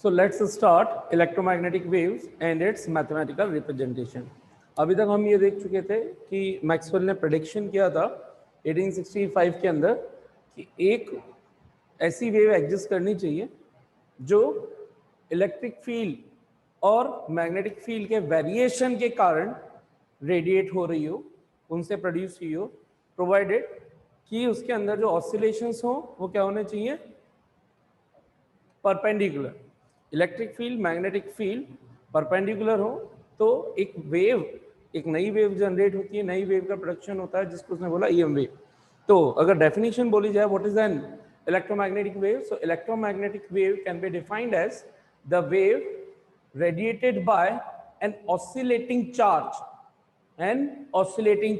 So let's start electromagnetic waves and its mathematical representation. अभी तक हम ये देख चुके थे कि मैक्सवेल ने प्रेडिक्शन किया था 1865 के अंदर कि एक ऐसी वेव एग्जिस्ट करनी चाहिए जो इलेक्ट्रिक फील्ड और मैग्नेटिक फील्ड के वेरिएशन के कारण रेडिएट हो रही हो, उनसे प्रोड्यूस हुई हो, प्रोवाइडेड कि उसके अंदर जो ऑसिलेशंस हो वो क्या होने चाहिए, perpendicular. Electric field magnetic field perpendicular हो तो एक वेव, एक नई वेव जनरेट होती है, नई वेव का प्रोडक्शन होता है जिसको उसने बोला ईएम वेव. तो अगर डेफिनेशन बोली जाए what is an electromagnetic wave, so electromagnetic wave can be defined as the wave radiated by an oscillating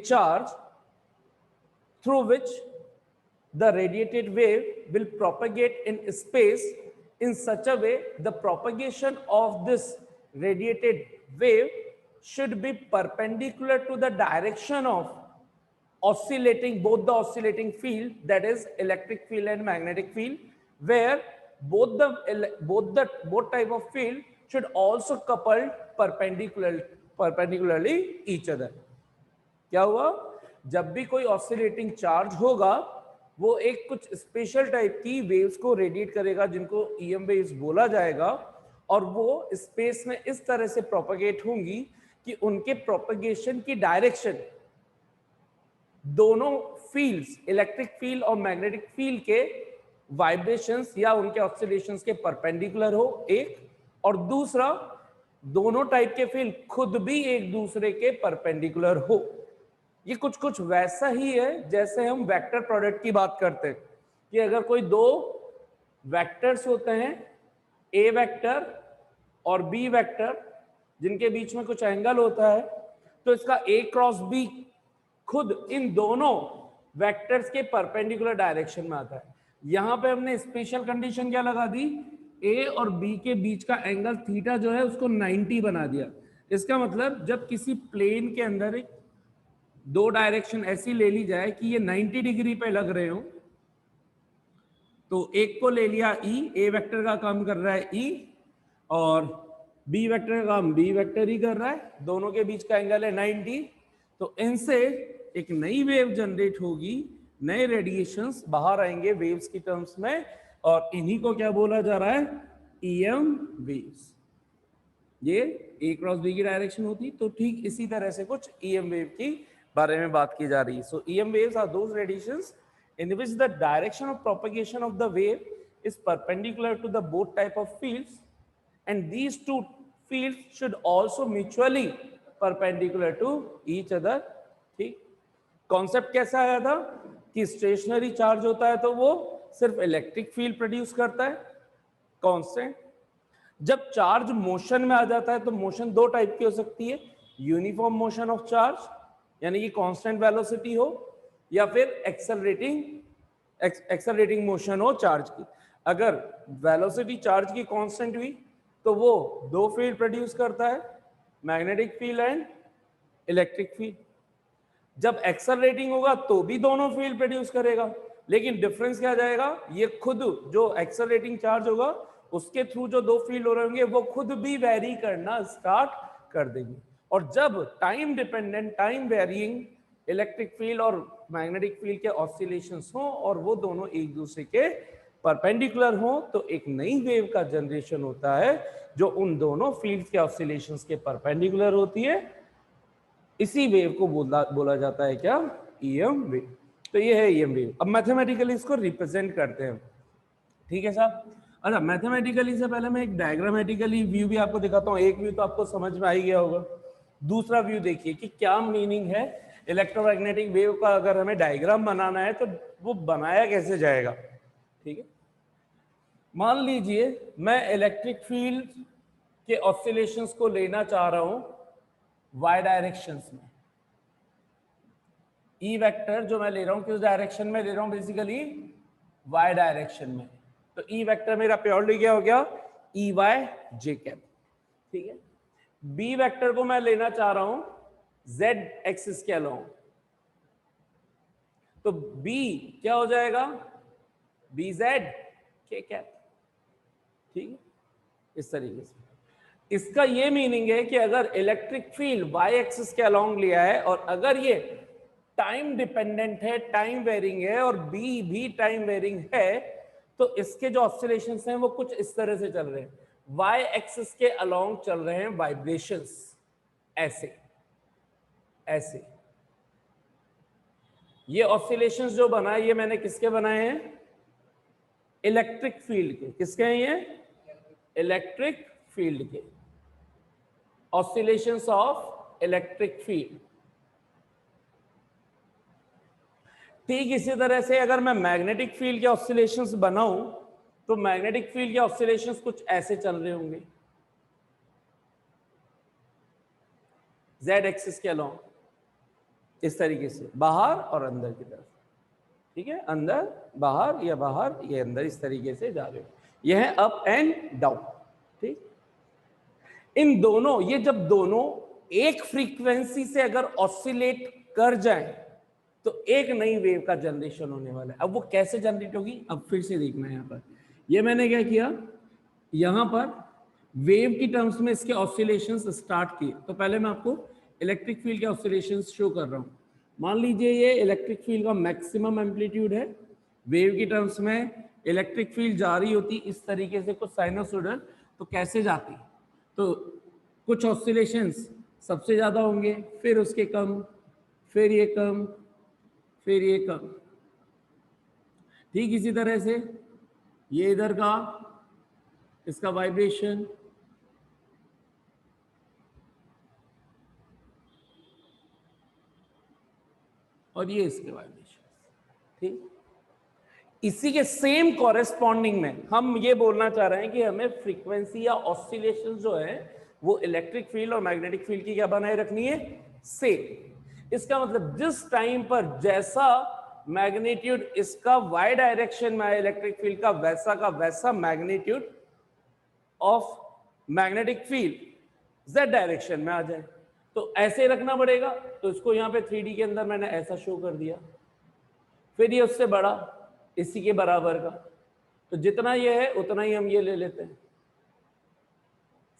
charge through which the radiated wave will propagate in space in such a way the propagation of this radiated wave should be perpendicular to the direction of oscillating, both the oscillating field, that is electric field and magnetic field, where both type of field should also coupled perpendicularly each other. क्या हुआ, जब भी कोई oscillating charge होगा वो एक कुछ special type की वेव्स को रेडिएट करेगा जिनको ईएम वेव्स बोला जाएगा, और वो स्पेस में इस तरह से प्रोपेगेट होंगी कि उनके प्रोपेगेशन की डायरेक्शन दोनों फील्ड्स, इलेक्ट्रिक फील्ड और मैग्नेटिक फील्ड के वाइब्रेशंस या उनके ऑसिलेशंस के परपेंडिकुलर हो एक, और दूसरा दोनों टाइप के फील्ड खुद भी एक दूसरे के परपेंडिकुलर हो. ये कुछ कुछ वैसा ही है जैसे हम वेक्टर प्रोडक्ट की बात करते हैं कि अगर कोई दो वेक्टर्स होते हैं, ए वेक्टर और बी वेक्टर, जिनके बीच में कुछ एंगल होता है, तो इसका ए क्रॉस बी खुद इन दोनों वेक्टर्स के परपेंडिकुलर डायरेक्शन में आता है. यहां पे हमने स्पेशल कंडीशन क्या लगा दी, ए और बी के बीच का एंगल थीटा जो है उसको 90 बना दिया. इसका मतलब जब किसी प्लेन के अंदर एक दो डायरेक्शन ऐसी ले ली जाए कि ये 90 डिग्री पे लग रहे हो, तो एक को ले लिया ई, ए वेक्टर का काम कर रहा है ई, और बी वेक्टर का काम बी वेक्टर ही कर रहा है, दोनों के बीच का एंगल है 90. तो इनसे एक नई वेव जनरेट होगी, नए रेडिएशंस बाहर आएंगे वेव्स की टर्म्स में, और इन्हीं को क्या बोला जा रहा है, ईएम वेव्स. ये ए क्रॉस बी की डायरेक्शन होती, तो ठीक इसी तरह से कुछ ईएम वेव की बारे में बात की जा रही है. So EM waves are those radiations in which the direction of propagation of the wave is perpendicular to the both type of fields, and these two fields should also mutually perpendicular to each other. ठीक, concept कैसा आया था कि stationery charge होता है तो वो सिर्फ इलेक्ट्रिक फील्ड प्रोड्यूस करता है कांस्टेंट. जब चार्ज मोशन में आ जाता है तो मोशन दो टाइप की हो सकती है, यूनिफॉर्म मोशन ऑफ चार्ज यानी कि कांस्टेंट वेलोसिटी हो, या फिर एक्सेलरेटिंग मोशन हो चार्ज की. अगर वेलोसिटी चार्ज की कांस्टेंट हुई तो वो दो फील्ड प्रोड्यूस करता है, magnetic field and electric field. जब एक्सेलरेटिंग होगा तो भी दोनों फील्ड प्रोड्यूस करेगा, लेकिन डिफरेंस क्या जाएगा, ये खुद जो एक्सेलरेटिंग चार्ज होगा उसके थ्रू जो दो फील्ड हो रहे होंगे वो खुद भी वेरी करना स्टार्ट कर देंगे. और जब time dependent, time varying electric field और मैग्नेटिक फील्ड के ऑसिलेशंस हो और वो दोनों एक दूसरे के परपेंडिकुलर हो, तो एक नई वेव का जनरेशन होता है जो उन दोनों फील्ड्स के ऑसिलेशंस के परपेंडिकुलर होती है. इसी वेव को बोला जाता है क्या, ईएम वेव. तो ये है ईएम वेव. अब मैथमेटिकली इसको रिप्रेजेंट करते हैं. ठीक है साहब. अच्छा, मैथमेटिकली से पहले मैं एक डायग्रामेटिकली व्यू भी आपको दिखाता हूँ. एक व्यू तो आपको समझ में आ ही गया होगा, दूसरा व्यू देखिए कि क्या मीनिंग है इलेक्ट्रोमैग्नेटिक वेव का. अगर हमें डायग्राम बनाना है तो वो बनाया कैसे जाएगा. ठीक है, मान लीजिए मैं इलेक्ट्रिक फील्ड के ऑसिलेशंस को लेना चाह रहा हूं वाई डायरेक्शंस में. ई वेक्टर जो मैं ले रहा हूं किस डायरेक्शन में ले रहा हूं, बेसिकली वाई डायरेक्शन में. तो ई वेक्टर मेरा प्योरली क्या हो गया, ई वाई जे कैप. ठीक है, बी वेक्टर को मैं लेना चाह रहा हूं जेड एक्सिस के अलोंग, तो बी क्या हो जाएगा, बी जेड के कैप. ठीक है, इस तरीके से। इसका ये मीनिंग है कि अगर इलेक्ट्रिक फील्ड वाई एक्सिस के अलोंग लिया है और अगर ये टाइम डिपेंडेंट है, टाइम वेरिंग है और बी भी टाइम वेरिंग है, तो इसके जो ऑसिलेशंस हैं वो कुछ इस तरह से चल रहे हैं। वाई एक्सिस के अलोंग चल रहे हैं वाइब्रेशंस, ऐसे ऐसे। ये ऑसिलेशंस जो बनाए ये मैंने किसके बनाए हैं? इलेक्ट्रिक फील्ड के। किसके हैं ये? इलेक्ट्रिक फील्ड के। Oscillations of electric field. ठीक इसी तरह से अगर मैं मैग्नेटिक फील्ड के ऑसिलेशंस बनाऊं तो मैग्नेटिक फील्ड के ऑसिलेशंस कुछ ऐसे चल रहे होंगे, जेड एक्सिस के अलोंग, इस तरीके से, बाहर और अंदर की तरफ। ठीक है, अंदर बाहर या बाहर ये अंदर, इस तरीके से जा रहे हो। यह है अप एंड डाउन। ठीक, इन दोनों, ये जब दोनों एक फ्रीक्वेंसी से अगर ऑसिलेट कर जाएं तो एक नई वेव का जनरेशन होने वाला है। अब वो कैसे जनरेट होगी, अब फिर से देखना है। यहाँ पर ये मैंने क्या किया, यहाँ पर वेव की टर्म्स में इसके ऑसिलेशंस स्टार्ट किए। तो पहले मैं आपको इलेक्ट्रिक फील्ड के ऑसिलेशंस शो कर रहा हूँ। मान लीजिए ये इलेक्ट्रिक फील्ड का मैक्सिमम एम्पलीट्यूड है। वेव की टर्म्स में इलेक्ट्रिक फील्ड जा रही होती इस तरीके से, कुछ साइनोसॉइडल, तो कैसे जाती, तो कुछ ऑसिलेशंस सबसे ज्यादा होंगे, फिर उसके कम, फिर ये कम, फिर ये कम। ठीक इसी तरह से ये इधर का इसका वाइब्रेशन, और ये इसके वाइब्रेशन। ठीक, इसी के सेम कॉरेस्पॉन्डिंग में हम ये बोलना चाह रहे हैं कि हमें फ्रीक्वेंसी या ऑसिलेशन जो है वो इलेक्ट्रिक फील्ड और मैग्नेटिक फील्ड की क्या बनाए रखनी है, सेम। इसका मतलब जिस टाइम पर जैसा मैग्नीट्यूड इसका वाई डायरेक्शन में है इलेक्ट्रिक फील्ड का, वैसा का वैसा magnitude of magnetic field Z direction में आ जाए। तो ऐसे रखना पड़ेगा। तो इसको यहाँ पे 3D के अंदर मैंने ऐसा शो कर दिया। फिर ये उससे बड़ा, इसी के बराबर का, तो जितना ये है उतना ही हम ये ले लेते हैं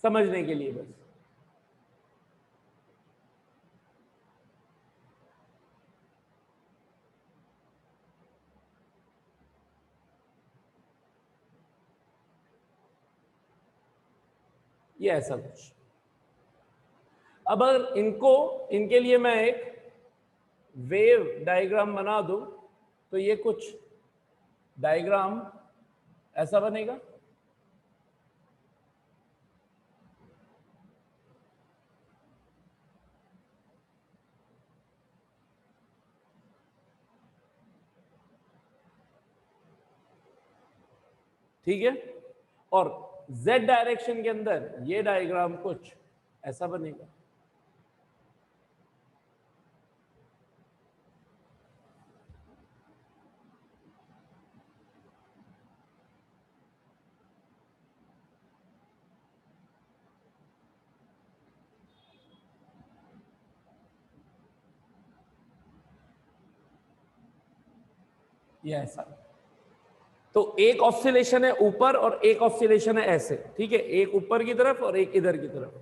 समझने के लिए बस। ये ऐसा कुछ। अब अगर इनको, इनके लिए मैं एक वेव डायग्राम बना दूं तो ये कुछ डायग्राम ऐसा बनेगा। ठीक है, और z डायरेक्शन के अंदर ये डायग्राम कुछ ऐसा बनेगा। ये ऐसा। तो एक ऑसिलेशन है ऊपर और एक ऑसिलेशन है ऐसे। ठीक है, एक ऊपर की तरफ और एक इधर की तरफ।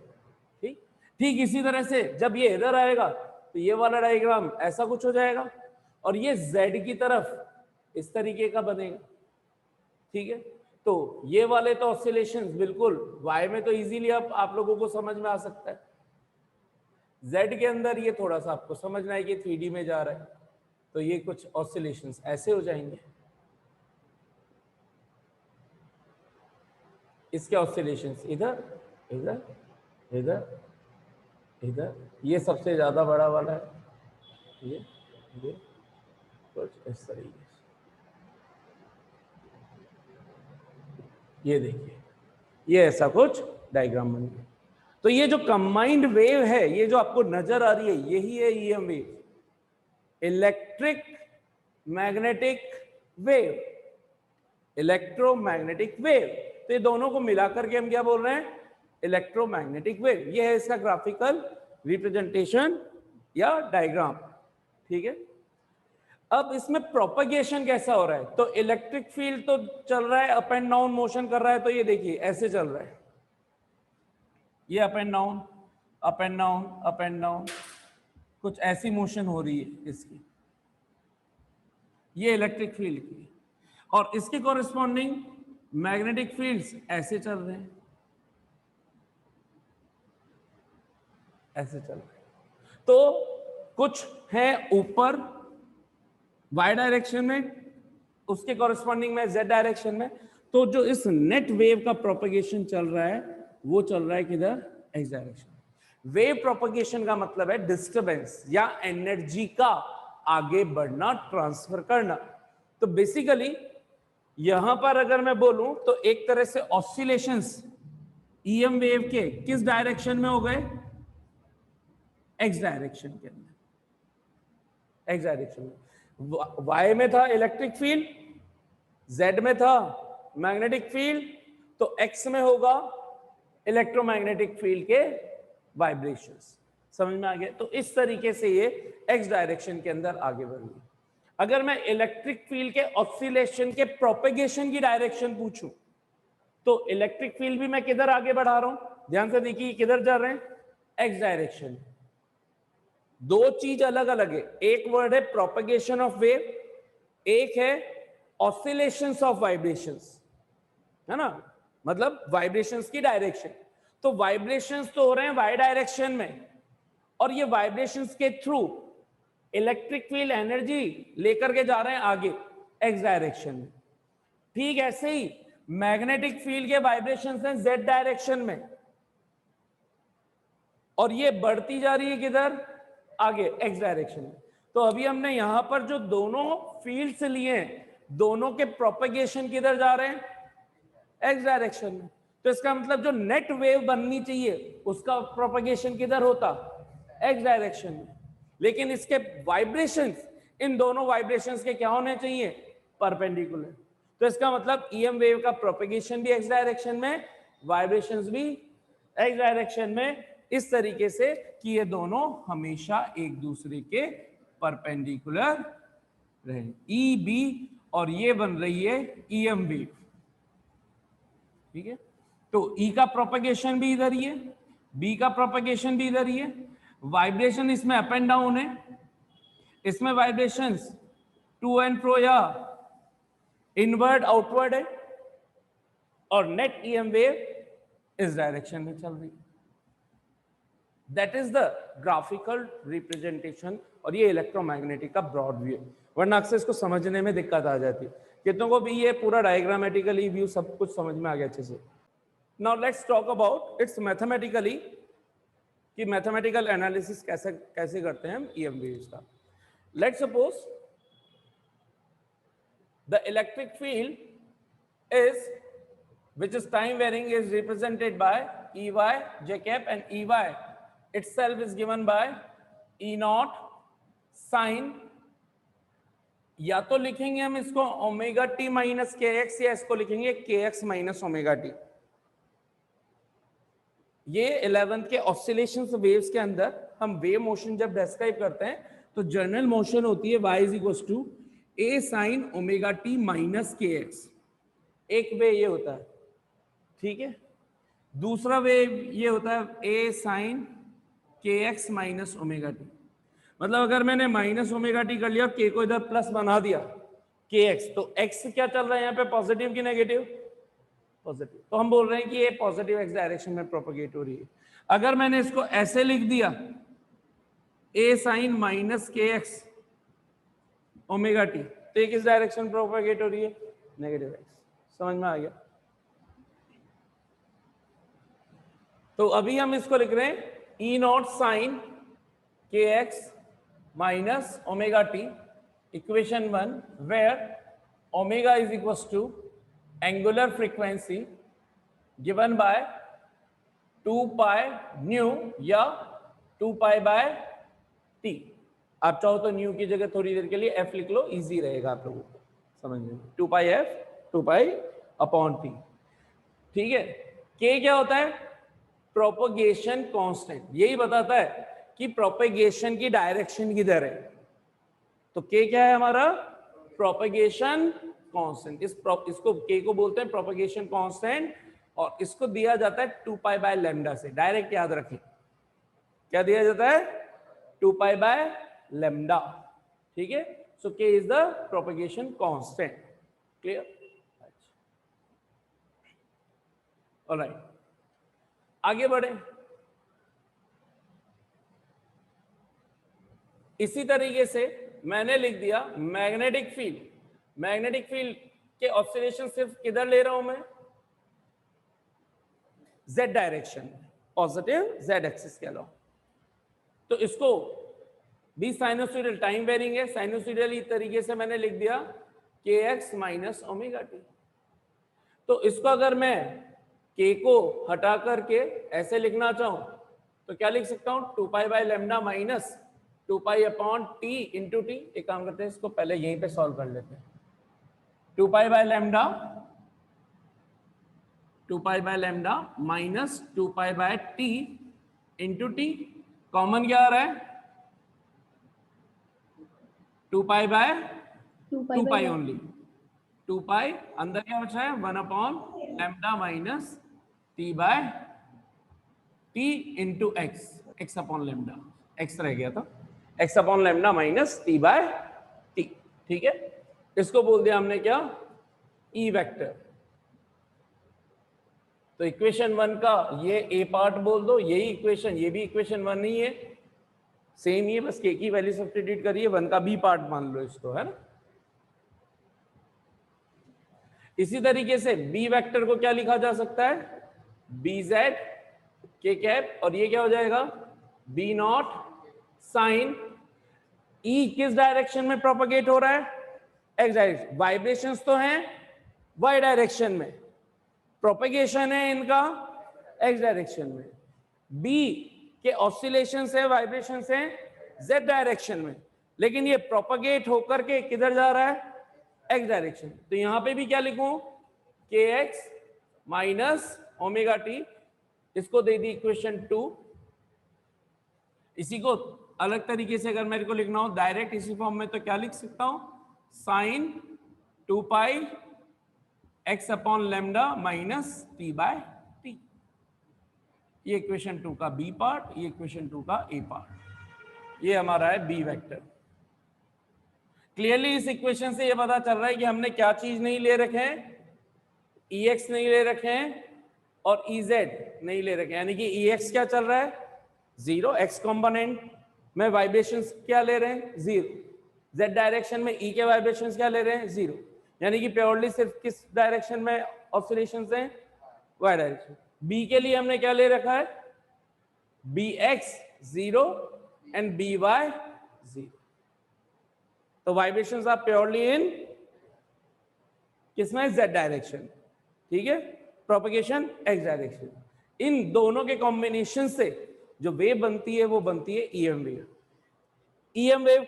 ठीक, ठीक इसी तरह से जब ये इधर आएगा तो ये वाला डायग्राम ऐसा कुछ हो जाएगा और ये z की तरफ इस तरीके का बनेगा। ठीक है, तो ये वाले तो ऑसिलेशंस बिल्कुल y में तो इजीली अब आप लोगों को समझ में आ सकता है। z के अंदर ये थोड़ा सा आपको समझना है कि 3D में जा रहा है, तो ये कुछ ऑसिलेशंस ऐसे हो जाएंगे। इसके ऑसिलेशंस इधर इधर इधर इधर, ये सबसे ज्यादा बड़ा वाला है। ये कुछ इस तरीके से, ये देखिए, ये ऐसा कुछ डायग्राम बन गया। तो ये जो कंबाइंड वेव है, ये जो आपको नजर आ रही है, यही है EM wave, electric magnetic wave, electromagnetic wave. तो ये दोनों को मिलाकर के हम क्या बोल रहे हैं, इलेक्ट्रोमैग्नेटिक वेव। ये है इसका ग्राफिकल रिप्रेजेंटेशन या डायग्राम। ठीक है, अब इसमें प्रोपगेशन कैसा हो रहा है, तो इलेक्ट्रिक फील्ड तो चल रहा है, अप एंड डाउन मोशन कर रहा है, तो ये देखिए ऐसे चल रहा है। ये up and down, up and down, up and down, कुछ ऐसी मोशन हो रही है इसकी, ये इलेक्ट्रिक फील्ड की। और इसके कॉरेस्पॉन्डिंग मैग्नेटिक फील्ड्स ऐसे चल रहे हैं, ऐसे चल रहे हैं। तो कुछ है ऊपर y डायरेक्शन में, उसके कॉरेस्पॉन्डिंग में z डायरेक्शन में। तो जो इस नेट वेव का प्रोपगेशन चल रहा है वो चल रहा है किधर, x डायरेक्शन। वेव प्रोपगेशन का मतलब है डिस्टरबेंस या एनर्जी का आगे बढ़ना, ट्रांसफर करना। तो बेसिकली यहां पर अगर मैं बोलूं तो एक तरह से ऑसिलेशंस ईएम वेव के किस डायरेक्शन में हो गए, एक्स डायरेक्शन के अंदर, एक्स डायरेक्शन में। वाई में था इलेक्ट्रिक फील्ड, जेड में था मैग्नेटिक फील्ड, तो एक्स में होगा इलेक्ट्रोमैग्नेटिक फील्ड के वाइब्रेशंस। समझ में आ गया? तो इस तरीके से ये एक्स डायरेक्शन के अंदर आगे बढ़ रही है। अगर मैं इलेक्ट्रिक फील्ड के ऑसिलेशन के प्रोपेगेशन की डायरेक्शन पूछूं तो इलेक्ट्रिक फील्ड भी मैं किधर आगे बढ़ा रहा हूं, ध्यान से देखिए किधर जा रहे हैं, एक्स डायरेक्शन। दो चीज अलग अलग है, एक वर्ड है प्रोपेगेशन ऑफ वेव, एक है ऑसिलेशंस ऑफ वाइब्रेशंस, है ना, मतलब वाइब्रेशंस की डायरेक्शन। तो वाइब्रेशंस तो हो रहे हैं वाई डायरेक्शन में, और ये वाइब्रेशंस के थ्रू इलेक्ट्रिक फील्ड एनर्जी लेकर के जा रहे हैं आगे एक्स डायरेक्शन में। ठीक ऐसे ही मैग्नेटिक फील्ड के वाइब्रेशंस हैं जेड डायरेक्शन में, और ये बढ़ती जा रही है किधर, आगे एक्स डायरेक्शन में। तो अभी हमने यहां पर जो दोनों फील्ड्स लिए हैं, दोनों के प्रोपेगेशन किधर जा रहे हैं, एक्स डायरेक्शन में। तो इसका मतलब जो नेट वेव बननी चाहिए उसका प्रोपेगेशन किधर होता, एक्स डायरेक्शन में। लेकिन इसके वाइब्रेशंस, इन दोनों वाइब्रेशंस के क्या होने चाहिए, परपेंडिकुलर। तो इसका मतलब ईएम वेव का प्रोपेगेशन भी एक्स डायरेक्शन में, वाइब्रेशंस भी एक्स डायरेक्शन में, इस तरीके से कि ये दोनों हमेशा एक दूसरे के परपेंडिकुलर रहे, ई बी, और ये बन रही है ईएम वेव। ठीक है, तो ई का प्रोपेगेशन भी इधर ही है, बी का प्रोपेगेशन भी इधर ही है। वाइब्रेशन इसमें अप एंड डाउन है, इसमें वाइब्रेशंस टू एंड फ्रो या इनवर्ड आउटवर्ड है, और नेट ईएम वेव इस डायरेक्शन में चल रही है। That is the graphical representation, और ये इलेक्ट्रोमैग्नेटिक का ब्रॉड व्यू। वरना अक्सर इसको समझने में दिक्कत आ जाती है, कितनों को भी ये पूरा डायग्रामेटिकली व्यू सब कुछ समझ में आ गया अच्छे से। Now let's talk about it's mathematically, कि मैथमेटिकल एनालिसिस कैसे कैसे करते हैं हम ईएम वेव्स का। Let's suppose the electric field is which is time varying is represented by Ey j cap, and Ey itself is given by E naught sin, या तो लिखेंगे हम इसको omega T minus K x, या इसको लिखेंगे के एक्स माइनस ओमेगा टी। ये 11th के ऑसिलेशंस वेव्स के अंदर हम वेव मोशन जब डिस्क्राइब करते हैं तो जनरल मोशन होती है y is equal to A sine omega T minus K X, एक वे ये होता है। ठीक है, दूसरा वे ये होता है ए sign K X minus omega T. मतलब अगर मैंने माइनस ओमेगा टी कर लिया, के को इधर प्लस बना दिया के एक्स, तो एक्स क्या चल रहा है यहाँ पे, पॉजिटिव की नेगेटिव, पॉजिटिव। तो हम बोल रहे हैं कि ये पॉजिटिव एक्स डायरेक्शन में प्रोपेगेट हो रही है। अगर मैंने इसको ऐसे लिख दिया ए sign minus K x omega T, तो ये किस डायरेक्शन में प्रोपेगेट हो रही है, नेगेटिव एक्स। समझ में आ गया? तो अभी हम इसको लिख रहे हैं E naught sine K X minus omega T, equation 1, where omega is equal to angular frequency given by 2 pi nu या 2 पाई बाय टी। आप चाहो तो न्यू की जगह थोड़ी देर के लिए एफ लिख लो, इजी रहेगा आप लोगों को समझने में। 2 पाई एफ, 2 पाई अपॉन टी। ठीक है, के क्या होता है, प्रोपगेशन कांस्टेंट, यही बताता है कि प्रोपगेशन की डायरेक्शन किधर है। तो के क्या है हमारा, प्रोपगेशन कांस्टेंट। इसको के को बोलते हैं प्रोपगेशन कांस्टेंट, और इसको दिया जाता है 2 पाई बाय लैम्डा से। डायरेक्ट याद रखें क्या दिया जाता है, 2 पाई बाय लैम्डा, ठीक है। सो के is the propagation constant, clear. Alright, आगे बढ़े। इसी तरीके से मैंने लिख दिया मैग्नेटिक फील्ड। मैग्नेटिक फील्ड के ऑसिलेशन सिर्फ किधर ले रहा हूं मैं, z direction, positive z axis के अलावा। तो इसको भी साइनोसॉइडल टाइम वेरिंग है, साइनोसॉइडल तरीके से मैंने लिख दिया kx माइनस ओमेगा टी। तो इसको अगर मैं k को हटा करके ऐसे लिखना चाहूं तो क्या लिख सकता हूं, 2 pi by lambda minus 2 pi upon T into T. एक काम करते हैं, इसको पहले यहीं पे सॉल्व कर लेते हैं। 2 pi by lambda, 2 pi by lambda minus 2 pi by T into T. Common क्या आ रहा है, 2 पाई बाय 2 पाई ओनली, 2 पाई, अंदर क्या बचा है 1 upon lambda minus T by T into X, X upon lambda, X रह गया था, X upon lambda minus T by T, ठीक है। इसको बोल दिया हमने क्या, ई वेक्टर। तो इक्वेशन 1 का ये ए पार्ट बोल दो, यही इक्वेशन, ये भी इक्वेशन 1 ही है, सेम ही है, बस के की वैल्यू सब्स्टिट्यूट करिए, 1 का बी पार्ट मान लो इसको, है ना। इसी तरीके से बी वेक्टर को क्या लिखा जा सकता है, बी जेड के कैप, और ये क्या हो जाएगा बी नॉट साइन ई। किस डायरेक्शन में प्रोपगेट हो रहा है, एक्स डायरेक्शन। वाइब्रेशंस तो हैं वाई डायरेक्शन में, प्रोपगेशन है इनका एक्स डायरेक्शन में। बी के ऑसिलेशंस है, वाइब्रेशंस है जेड डायरेक्शन में, लेकिन ये प्रोपगेट होकर के किधर जा रहा है, एक्स डायरेक्शन। तो यहां पे भी क्या लिखूं, के एक्स माइनस ओमेगा टी, इसको दे दी इक्वेशन 2। इसी को अलग तरीके से अगर मेरे को लिखना हो डायरेक्ट इसी फॉर्म में, तो क्या लिख सकता हूं, sine 2 pi x upon lambda minus T by t. ये इक्वेशन 2 का बी पार्ट, ये इक्वेशन 2 का ए पार्ट, ये हमारा है बी वेक्टर। क्लियरली इस इक्वेशन से ये पता चल रहा है कि हमने क्या चीज नहीं ले रखे हैं, ई एक्स नहीं ले रखे हैं और ई जेड नहीं ले रखे हैं, यानी कि ई एक्स क्या चल रहा है, 0, एक्स कॉम्पोनेंट में वाइब्रेशंस क्या ले रहे हैं, 0, जेड डायरेक्शन में ई के वाइब्रेशंस क्या ले रहे हैं, 0, यानी कि प्योरली सिर्फ किस डायरेक्शन में ऑसिलेशंस हैं, वाई डायरेक्शन। बी के लिए हमने क्या ले रखा है, B X 0 and B Y 0। तो वाइब्रेशंस आर प्योरली इन किसमें, जेड डायरेक्शन, ठीक है, प्रोपगेशन एक्स डायरेक्शन। इन दोनों के कॉम्बिनेशन से जो वेव बनती है वो बनती है ईएम वेव। ईएम वेव,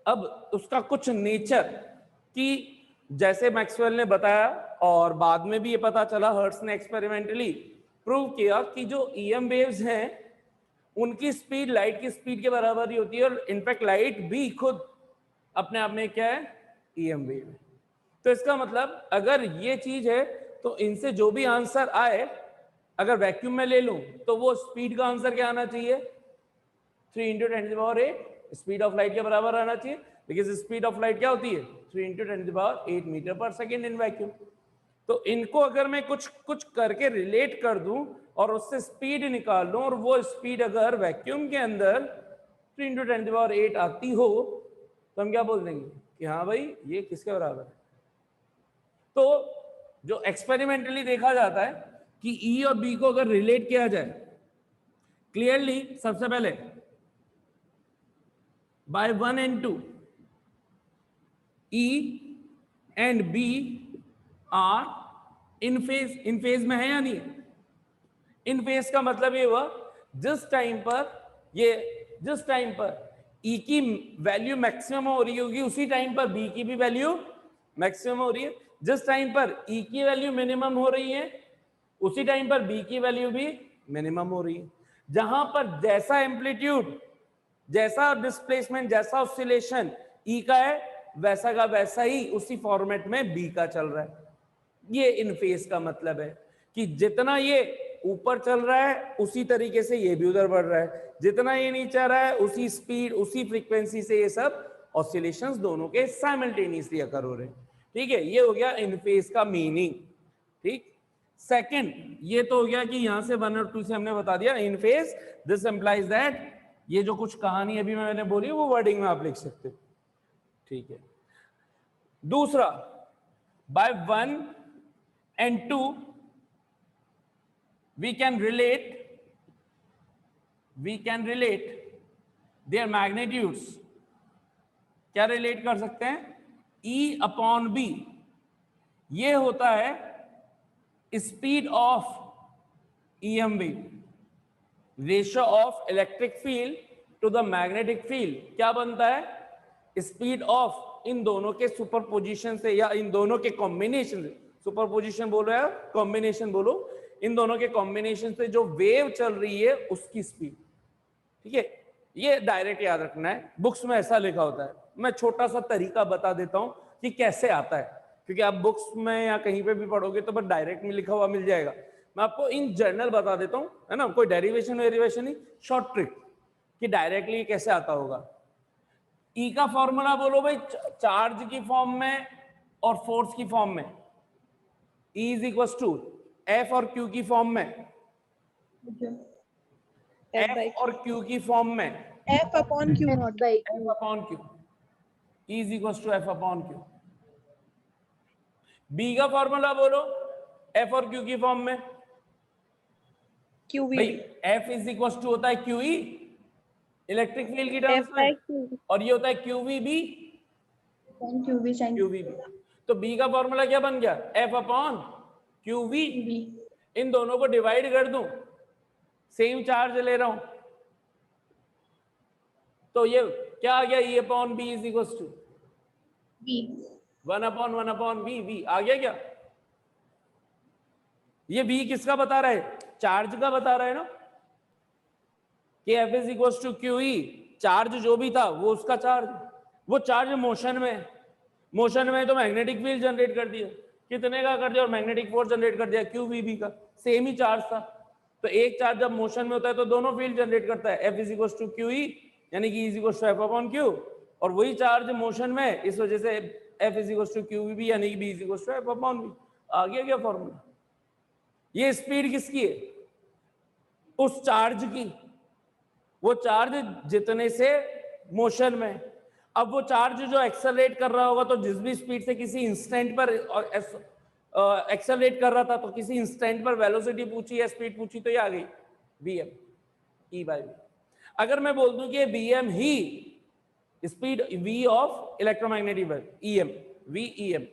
अब उसका कुछ नेचर की, जैसे मैक्सवेल ने बताया और बाद में भी ये पता चला, हर्ट्ज ने एक्सपेरिमेंटली प्रूव किया कि जो ईएम वेव्स हैं उनकी स्पीड लाइट की स्पीड के बराबर ही होती है, और इनफैक्ट लाइट भी खुद अपने आप में क्या है, ईएम वेव है। तो इसका मतलब अगर ये चीज है तो इनसे जो भी आंसर आए, अगर वैक्यूम में ले लूं तो वो स्पीड का आंसर क्या आना चाहिए, 3 × 10⁸ स्पीड ऑफ लाइट के बराबर आना चाहिए, बिकॉज स्पीड ऑफ लाइट क्या होती है, 3 × 10⁸ मीटर पर सेकेंड इन वैक्यूम। तो इनको अगर मैं कुछ करके रिलेट कर दूं और उससे स्पीड निकाल लूं, और वो स्पीड अगर वैक्यूम के अंदर 3 × 10⁸ आती हो, तो हम क्या बोल देंगे कि हाँ भाई ये किसके बराबर है। तो जो एक्सपेरिमेंटली देखा जाता है कि ई और बी को अगर रिलेट किया जाए क्लियरली, सबसे पहले by 1 and 2 E and B are in phase. In phase में है या नहीं, इन फेज का मतलब ये हुआ जिस टाइम पर ई की वैल्यू मैक्सिमम हो रही होगी उसी टाइम पर बी की भी वैल्यू मैक्सिमम हो रही है, जिस टाइम पर ई की वैल्यू मिनिमम हो रही है उसी टाइम पर बी की वैल्यू भी मिनिमम हो रही है। जहां पर जैसा एम्पलीट्यूड, जैसा डिस्प्लेसमेंट, जैसा ऑसिलेशन ई का है, वैसा का वैसा ही उसी फॉर्मेट में बी का चल रहा है। ये इन फेज का मतलब है कि जितना ये ऊपर चल रहा है उसी तरीके से ये भी उधर बढ़ रहा है, जितना ये नीचे आ रहा है उसी स्पीड उसी फ्रीक्वेंसी से ये सब ऑसिलेशंस दोनों के साइमल्टेनियसली अकर हो रहे हैं। ठीक है, ये हो गया इन फेज का मीनिंग। ठीक, सेकंड ये तो हो गया कि यहां से 1 और 2 से हमने बता दिया इन फेज, दिस एम्प्लाइज दैट ये जो कुछ कहानी अभी मैंने बोली वो वर्डिंग में आप लिख सकते हो। ठीक है, दूसरा by 1 and 2 we can relate their magnitudes। क्या रिलेट कर सकते हैं? E अपॉन बी ये होता है speed of EM wave, ratio of electric field to the magnetic field. क्या बनता है? स्पीड ऑफ इन दोनों के सुपरपोजिशन से या इन दोनों के कॉम्बिनेशन से, सुपरपोजिशन बोलो या कॉम्बिनेशन बोलो, इन दोनों के कॉम्बिनेशन से जो वेव चल रही है उसकी स्पीड। ठीक है, ये डायरेक्ट याद रखना है, बुक्स में ऐसा लिखा होता है। मैं छोटा सा तरीका बता देता हूं कि कैसे आता है, क्योंकि आप बुक्स में या कहीं पे भी पढ़ोगे तो बस डायरेक्ट में लिखा हुआ मिल जाएगा। मैं आपको इन जनरल बता देता हूं, है ना, कोई डेरिवेशन वेरिएशन नहीं, शॉर्ट ट्रिक कि डायरेक्टली कैसे आता होगा। ई का फॉर्मूला बोलो भाई, चार्ज की फॉर्म में और फोर्स की फॉर्म में। E is equal to F और क्यू की फॉर्म में, एफ और क्यू की फॉर्म में F upon Q not by F upon Q, E is equal to F upon Q. B का फॉर्मूला बोलो एफ और क्यू की फॉर्म में, क्यू वी, भाई एफ इज इक्वल टू होता है क्यू ई इलेक्ट्रिक फील्ड की टर्म्स में, और ये होता है Q V B Q we sign Q V B. तो बी का फॉर्मूला क्या बन गया? F upon Q V. इन दोनों को डिवाइड कर दूं, सेम चार्ज ले रहा हूं, तो ये क्या आ गया? E upon B is equal to V, 1 upon B. V आ गया क्या? ये बी किसका बता रहा है? चार्ज का बता रहा है ना, कि F is equal to Q E, charge जो भी था वो उसका चार्ज, वो चार्ज मोशन में, मोशन में तो मैग्नेटिक फील्ड जनरेट कर दिया, कितने का कर दिया, और मैग्नेटिक फोर्स जनरेट कर दिया क्यू वी बी का, सेम ही चार्ज था। तो एक चार्ज जब मोशन में होता है तो दोनों फील्ड जनरेट करता है, F is equal to Q E यानी कि is equal to F upon Q, और वही चार्ज मोशन में, इस वजह से F is equal to Q V B यानी कि B is equal to F upon B. आ गया क्या फॉर्मूला? ये स्पीड किसकी है? उस चार्ज की, वो चार्ज जितने से मोशन में। अब वो चार्ज जो एक्सेलरेट कर रहा होगा, तो जिस भी स्पीड से किसी इंस्टेंट पर एक्सेलरेट कर रहा था, तो किसी इंस्टेंट पर वेलोसिटी पूछी या स्पीड पूछी, तो ये आ गई vm e बाय v। अगर मैं बोल दूं कि vm ही speed v of electromagnetic wave em vem,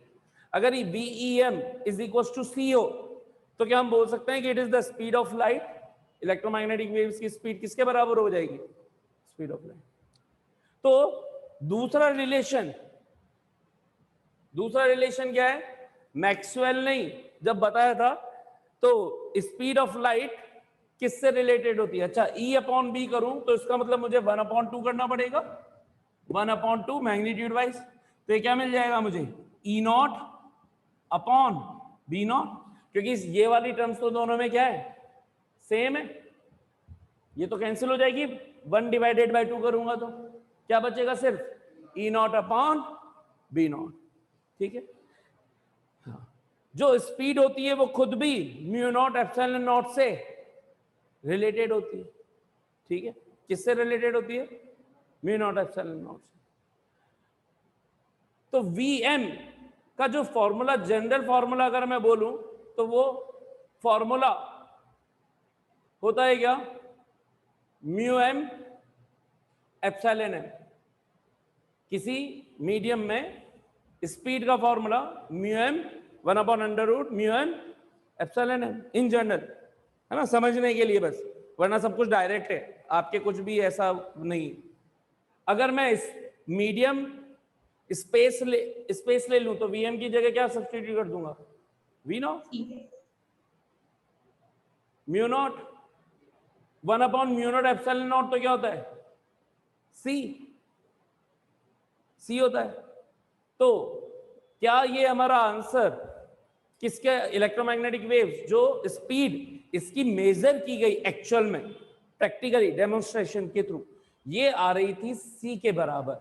अगर ये vem is equal to c हो, तो क्या हम बोल सकते हैं कि it is the speed of light? Electromagnetic waves की स्पीड किसके बराबर हो जाएगी? Speed of light. तो दूसरा रिलेशन क्या है? मैक्सवेल ने जब बताया था, तो स्पीड ऑफ लाइट किससे रिलेटेड होती है? अच्छा, ई अपॉन बी करूं तो इसका मतलब मुझे 1 अपॉन 2 करना पड़ेगा, 1 अपॉन 2 मैग्नीट्यूड वाइज। तो ये क्या मिल जाएगा मुझे? ई नॉट अपॉन बी नॉट, क्योंकि ये वाली टर्म्स तो दोनों में क्या है? सेम है। ये तो कैंसिल हो जाएगी, 1 डिवाइडेड बाय 2 करूंगा तो क्या बचेगा? सिर्फ ई नॉट अपॉन बी नॉट। ठीक है, हाँ। जो स्पीड होती है वो खुद भी म्यू नॉट एप्सिलॉन नॉट से रिलेटेड होती है। ठीक है, किससे रिलेटेड होती है? म्यू नॉट एप्सिलॉन नॉट से। तो Vm का जो फॉर्मूला, जनरल फॉर्मूला अगर मैं बोलूं, तो वो फॉर्मूला होता है क्या? Mu M epsilon M. किसी मीडियम में स्पीड का formula mu M 1 upon under root mu M epsilon M in general, है ना, समझने के लिए बस, वरना सब कुछ डायरेक्ट है, आपके कुछ भी ऐसा नहीं। अगर मैं इस मीडियम स्पेस ले लूं, तो Vm की जगह क्या सब्स्टिट्यूट कर दूंगा? V not mu naught 1 upon mu naught epsilon not, तो क्या होता है? C होता है। तो क्या ये हमारा आंसर किसके इलेक्ट्रोमैग्नेटिक वेव्स जो स्पीड इसकी मेजर की गई एक्चुअल में प्रैक्टिकली डेमोन्स्ट्रेशन के थ्रू, ये आ रही थी c के बराबर।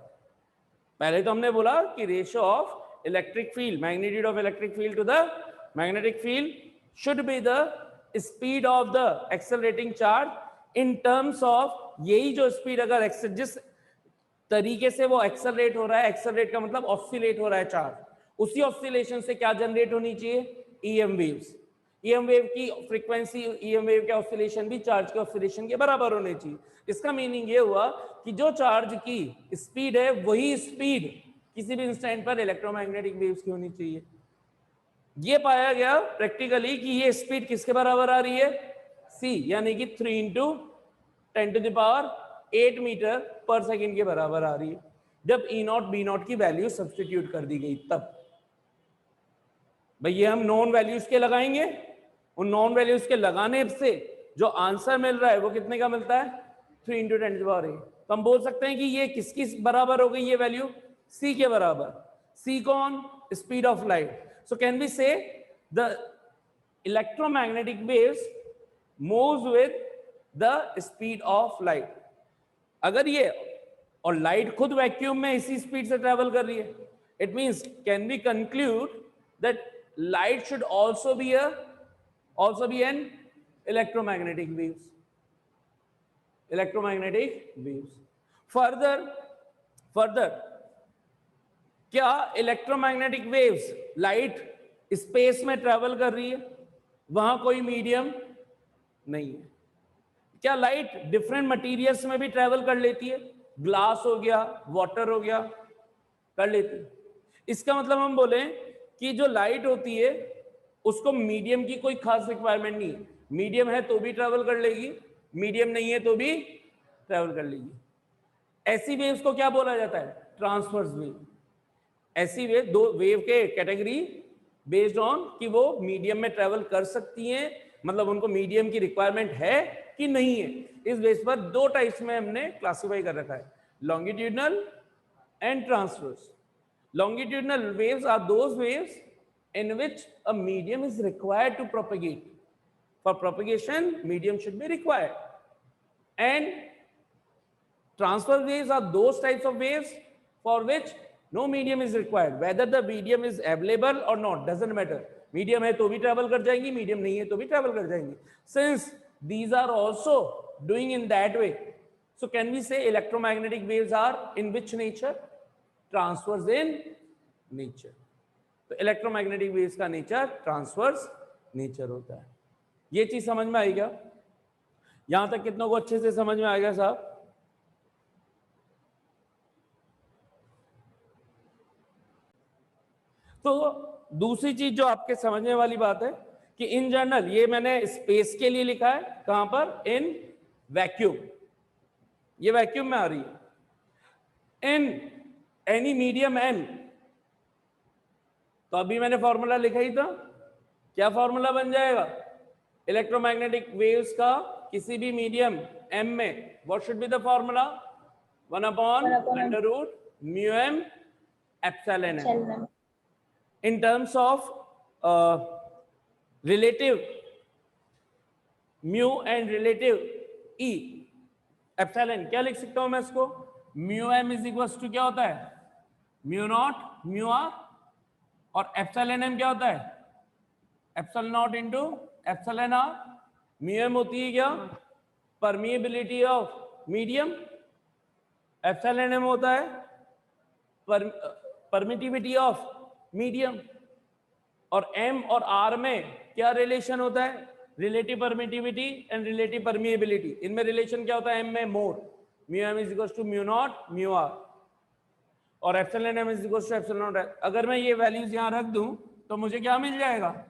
पहले तो हमने बोला कि ratio of electric field, magnitude of electric field to the magnetic field should be the speed of the accelerating charge in terms of, यही जो स्पीड अगर जिस तरीके से वो एक्सेलरेट हो रहा है, एक्सेलरेट का मतलब ऑस्सिलेट हो रहा है चार्ज, उसी ऑस्सिलेशन से क्या जनरेट होनी चाहिए, ईएम वेव्स। ईएम वेव की फ्रीक्वेंसी, ईएम वेव के ऑस्सिलेशन भी चार्ज के ऑस्सिलेशन के बराबर होने चाहिए। इसका मीनिंग ये हुआ कि जो चार्ज की स्पीड है वही स्पीड किसी भी इंस्टेंट पर इलेक्ट्रोमैग्नेटिक वेव्स की होनी चाहिए। ये पाया गया प्रैक्टिकली कि ये स्पीड किसके बराबर आ रही है, c, यानी कि 3 इंटू 10⁸ मीटर पर सेकेंड के बराबर आ रही है। जब E नॉट बी नॉट की वैल्यू सब्स्टिट्यूट कर दी गई तब भाई ये हम नॉन वैल्यूज के लगाएंगे, उन नॉन वैल्यूज के लगाने से जो आंसर मिल रहा है वो कितने का मिलता है, 3 इंटू 10⁸। तो हम बोल सकते हैं कि ये किसकी बराबर हो गई, ये वैल्यू c के बराबर। c कौन, speed of light. So can we say the electromagnetic waves moves with the speed of light. अगर ये, और लाइट खुद वैक्यूम में इसी स्पीड से ट्रेवल कर रही है, it means can we conclude that light should also be an electromagnetic waves, electromagnetic waves. Further क्या इलेक्ट्रोमैग्नेटिक वेव्स, लाइट स्पेस में ट्रेवल कर रही है, वहां कोई मीडियम नहीं है। क्या लाइट डिफरेंट मटेरियल्स में भी ट्रेवल कर लेती है, ग्लास हो गया, वाटर हो गया, कर लेती है। इसका मतलब हम बोले कि जो लाइट होती है उसको मीडियम की कोई खास रिक्वायरमेंट नहीं है, मीडियम है तो भी ट्रेवल कर लेगी, मीडियम नहीं है तो भी ट्रेवल कर लेगी। ऐसी वेव्स को क्या बोला जाता है, ट्रांसवर्स वेव। ऐसी वेव, दो वेव के कैटेगरी बेस्ड ऑन कि वो मीडियम में ट्रेवल कर सकती हैं, मतलब उनको मीडियम की रिक्वायरमेंट है कि नहीं है, इस बेस पर दो टाइप्स में हमने क्लासिफाई कर रखा है, longitudinal and transverse. Longitudinal waves are those waves in which a medium is required to propagate. For propagation, medium should be required. And transverse waves are those types of waves for which no medium is required. Whether the medium is available or not, doesn't matter. Medium है तो भी travel कर जाएंगी, medium नहीं है तो भी travel कर जाएंगी. Since these are also doing in that way, so can we say electromagnetic waves are in which nature? Transverse in nature. तो इलेक्ट्रोमैग्नेटिक वेव्स का नेचर ट्रांसवर्स नेचर होता है। ये चीज समझ में आई क्या? यहां तक कितनों को अच्छे से समझ में आ गया साहब? तो दूसरी चीज जो आपके समझने वाली बात है कि इन जनरल, ये मैंने स्पेस के लिए लिखा है, कहां पर, इन वैक्यूम, ये वैक्यूम में आ रही है। इन एनी मीडियम एन, तो अभी मैंने फॉर्मूला लिखा ही था, क्या फॉर्मूला बन जाएगा इलेक्ट्रोमैग्नेटिक वेव्स का किसी भी मीडियम m में? What should be the formula? 1/√μm epsilon m। In terms of relative mu and relative e, epsilon क्या लिख सकता हूं मैं इसको? μm इज इक्वल टू क्या होता है, μ0 μr, और एप्सिलॉन m क्या होता है, epsilon naught into epsilon r। Mu m होती है क्या, permeability of medium, epsilon m होता है परमिटिविटी ऑफ मीडियम। और m और r में क्या रिलेशन होता है, relative permittivity and relative permeability. इनमें रिलेशन क्या होता है, m में more, mu m is equal to μ0 μr, और epsilon m is equal to epsilon naught. अगर मैं ये वैल्यूज यहां रख दूं तो मुझे क्या मिल जाएगा,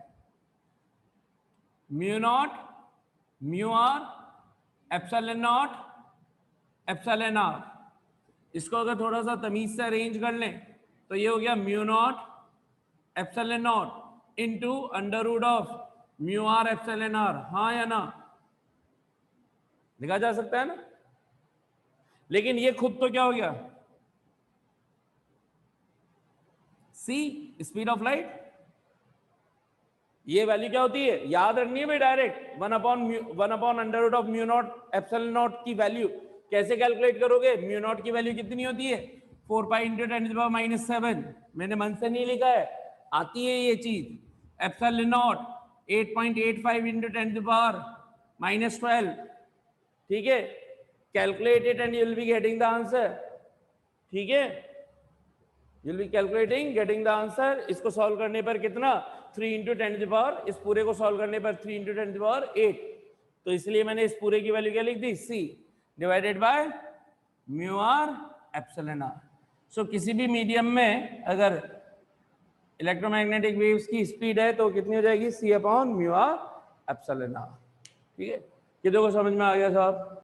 μ0 μr epsilon not epsilon r। इसको अगर थोड़ा सा तमीज से अरेंज कर लें तो ये हो गया μ0 epsilon naught into √μr epsilon r। हाँ या ना, लिखा जा सकता है ना? लेकिन ये खुद तो क्या हो गया, c, स्पीड ऑफ लाइट। ये वैल्यू क्या होती है, याद रखनी है भाई, डायरेक्ट 1/√μ0 की वैल्यू कैसे कैलकुलेट करोगे, म्यू नॉट की वैल्यू कितनी होती है 4 पाई इंटू 10⁻⁻⁷, मैंने मन से नहीं लिखा है, आती है ये चीज, एप्सिलॉन नॉट 8.85 इंटू 10⁻⁻12, ठीक है, calculate it and you will be getting the answer, ठीक है, you will be calculating getting the answer. इसको सॉल्व करने पर कितना 3 इंटू 10⁻, इस पूरे को सॉल्व करने पर 3 इंटू 10⁸, तो इसलिए मैंने इस पूरे की वैल्यू क्या लिख दी, c divided by mu r epsilon r. So किसी भी मीडियम में अगर इलेक्ट्रोमैग्नेटिक वेव्स की स्पीड है तो कितनी हो जाएगी, c/μ r एप्सिलॉन आर, ठीक है, कितनों को समझ में आ गया साहब।